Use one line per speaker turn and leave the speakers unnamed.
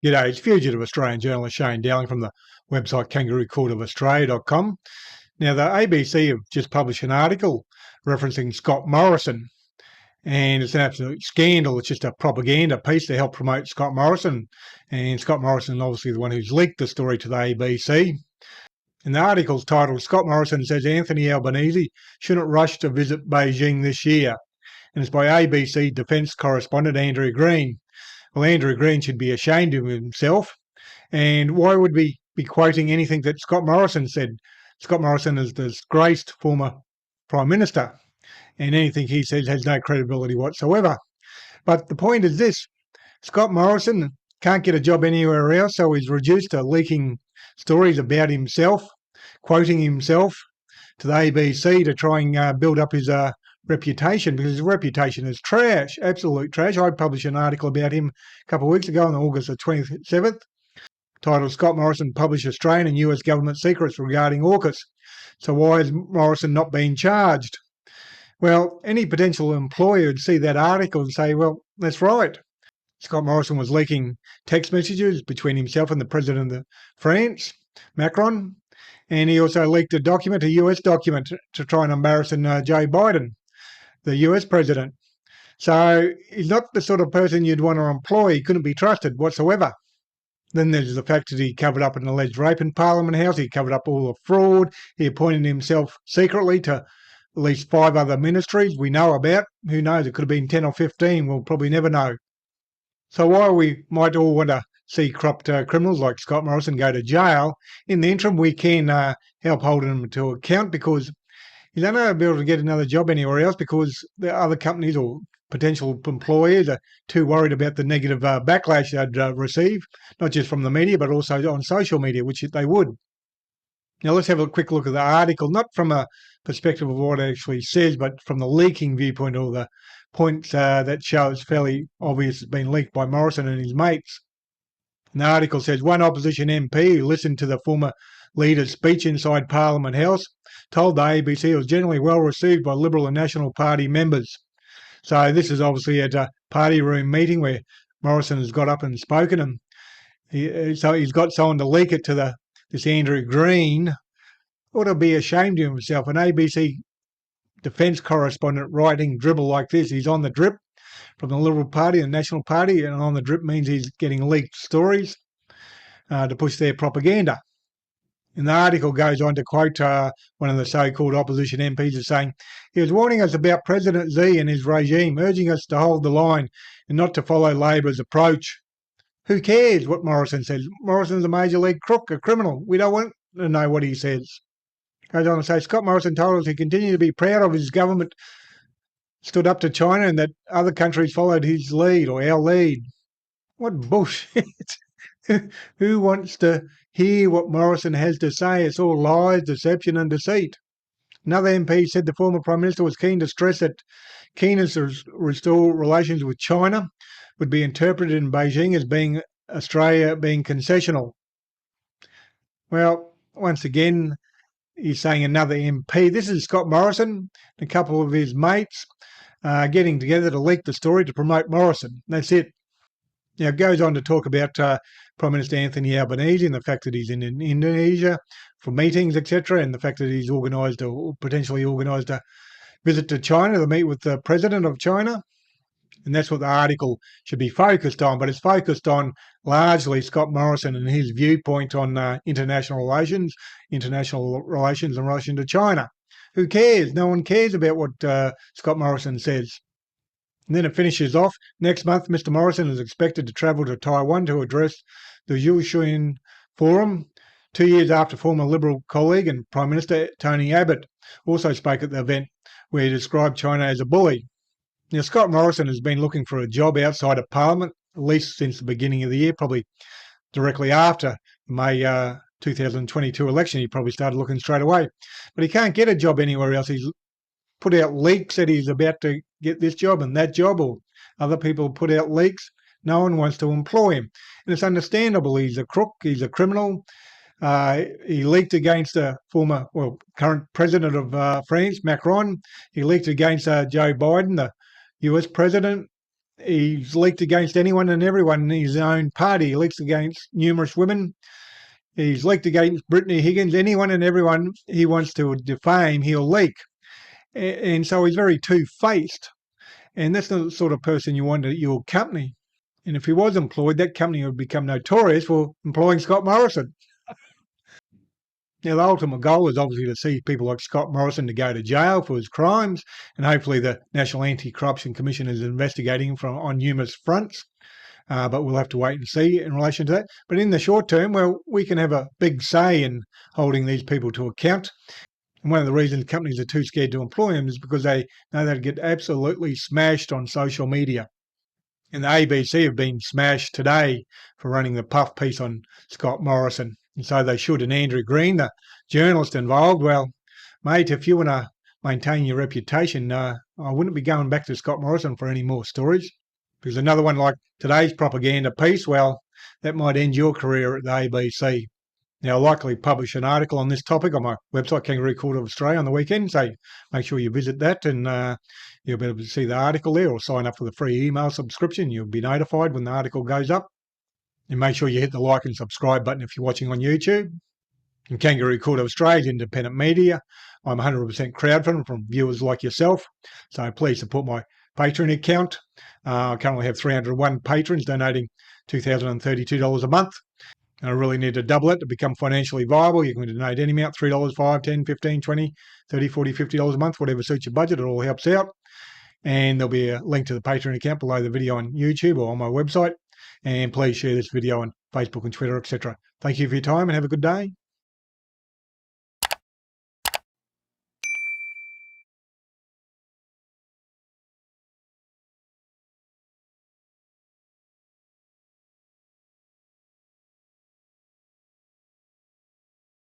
G'day, it's fugitive Australian journalist Shane Dowling from the website kangaroocourtofaustralia.com. Now, the ABC have just published an article referencing Scott Morrison, and it's an absolute scandal. It's just a propaganda piece to help promote Scott Morrison, and Scott Morrison obviously the one who's leaked the story to the ABC. And the article's titled, Scott Morrison says Anthony Albanese shouldn't rush to visit Beijing this year, and it's by ABC defence correspondent Andrew Green. Well, Andrew Green should be ashamed of himself. And why would we be quoting anything that Scott Morrison said? Scott Morrison is the disgraced former Prime Minister, and anything he says has no credibility whatsoever. But the point is this, Scott Morrison can't get a job anywhere else, so he's reduced to leaking stories about himself, quoting himself to the ABC to try and build up his reputation, because his reputation is trash, absolute trash. I published an article about him a couple of weeks ago on August the 27th, titled Scott Morrison published Australian and US government secrets regarding AUKUS. So why is Morrison not being charged? Well, any potential employer would see that article and say, well, that's right. Scott Morrison was leaking text messages between himself and the president of France, Macron, and he also leaked a document, a US document, to try and embarrass Joe Biden, the US president. So he's not the sort of person you'd want to employ. He couldn't be trusted whatsoever. Then there's the fact that he covered up an alleged rape in Parliament House. He covered up all the fraud. He appointed himself secretly to at least 5 other ministries we know about. Who knows? It could have been 10 or 15. We'll probably never know. So while we might all want to see corrupt criminals like Scott Morrison go to jail, in the interim we can help hold him to account, because he's not going to be able to get another job anywhere else because the other companies or potential employers are too worried about the negative backlash they'd receive, not just from the media, but also on social media, which they would. Now let's have a quick look at the article, not from a perspective of what it actually says, but from the leaking viewpoint, or the points that show it's fairly obvious it's been leaked by Morrison and his mates. And the article says, one opposition MP who listened to the former leader's speech inside Parliament House told the ABC it was generally well received by Liberal and National Party members. So this is obviously at a party room meeting where Morrison has got up and spoken, and so he's got someone to leak it to this Andrew Green. Ought to be ashamed of himself. An ABC defence correspondent writing dribble like this. He's on the drip from the Liberal Party and National Party, and on the drip means he's getting leaked stories to push their propaganda. And the article goes on to quote one of the so-called opposition MPs as saying, he was warning us about President Xi and his regime, urging us to hold the line and not to follow Labor's approach. Who cares what Morrison says? Morrison's a major league crook, a criminal. We don't want to know what he says. Goes on to say, Scott Morrison told us he continued to be proud of his government stood up to China and that other countries followed his lead, or our lead. What bullshit. Who wants to hear what Morrison has to say? It's all lies, deception and deceit. Another MP said the former Prime Minister was keen to stress that keenness to restore relations with China would be interpreted in Beijing as being Australia being concessional. Well, once again, he's saying another MP. This is Scott Morrison, a couple of his mates getting together to leak the story to promote Morrison. That's it. Now, it goes on to talk about Prime Minister Anthony Albanese and the fact that he's in Indonesia for meetings, etc., and the fact that he's organised or potentially organised a visit to China to meet with the president of China. And that's what the article should be focused on, but it's focused on largely Scott Morrison and his viewpoint on international relations in relation to China. Who cares? No one cares about what Scott Morrison says. And then it finishes off. Next month, Mr. Morrison is expected to travel to Taiwan to address the Yushin Forum, 2 years after former Liberal colleague and Prime Minister Tony Abbott also spoke at the event, where he described China as a bully. Now, Scott Morrison has been looking for a job outside of Parliament, at least since the beginning of the year, probably directly after the May 2022 election. He probably started looking straight away. But he can't get a job anywhere else. He's put out leaks that he's about to get this job and that job, or other people put out leaks. No one wants to employ him. And it's understandable. He's a crook. He's a criminal. He leaked against the current president of France, Macron. He leaked against Joe Biden, the US president. He's leaked against anyone and everyone in his own party. He leaks against numerous women. He's leaked against Brittany Higgins. Anyone and everyone he wants to defame, he'll leak. And so he's very two-faced. And that's the sort of person you want at your company. And if he was employed, that company would become notorious for employing Scott Morrison. Now, the ultimate goal is obviously to see people like Scott Morrison to go to jail for his crimes, and hopefully the National Anti-Corruption Commission is investigating him on numerous fronts. But we'll have to wait and see in relation to that. But in the short term, well, we can have a big say in holding these people to account. And one of the reasons companies are too scared to employ them is because they know they'll get absolutely smashed on social media. And the ABC have been smashed today for running the puff piece on Scott Morrison. And so they should. And Andrew Green, the journalist involved, well, mate, if you want to maintain your reputation, I wouldn't be going back to Scott Morrison for any more stories. Because another one like today's propaganda piece, well, that might end your career at the ABC. Now, I'll likely publish an article on this topic on my website, Kangaroo Court of Australia, on the weekend, so make sure you visit that and you'll be able to see the article there, or sign up for the free email subscription. You'll be notified when the article goes up. And make sure you hit the like and subscribe button if you're watching on YouTube. And Kangaroo Court of Australia is independent media. I'm 100% crowdfunded from viewers like yourself, so please support my Patreon account. I currently have 301 patrons donating $2,032 a month. And I really need to double it to become financially viable. You can donate any amount, $3, $5, $10, $15, $20, $30, $40, $50 a month, whatever suits your budget. It all helps out. And there'll be a link to the Patreon account below the video on YouTube or on my website. And please share this video on Facebook and Twitter, etc. Thank you for your time and have a good day.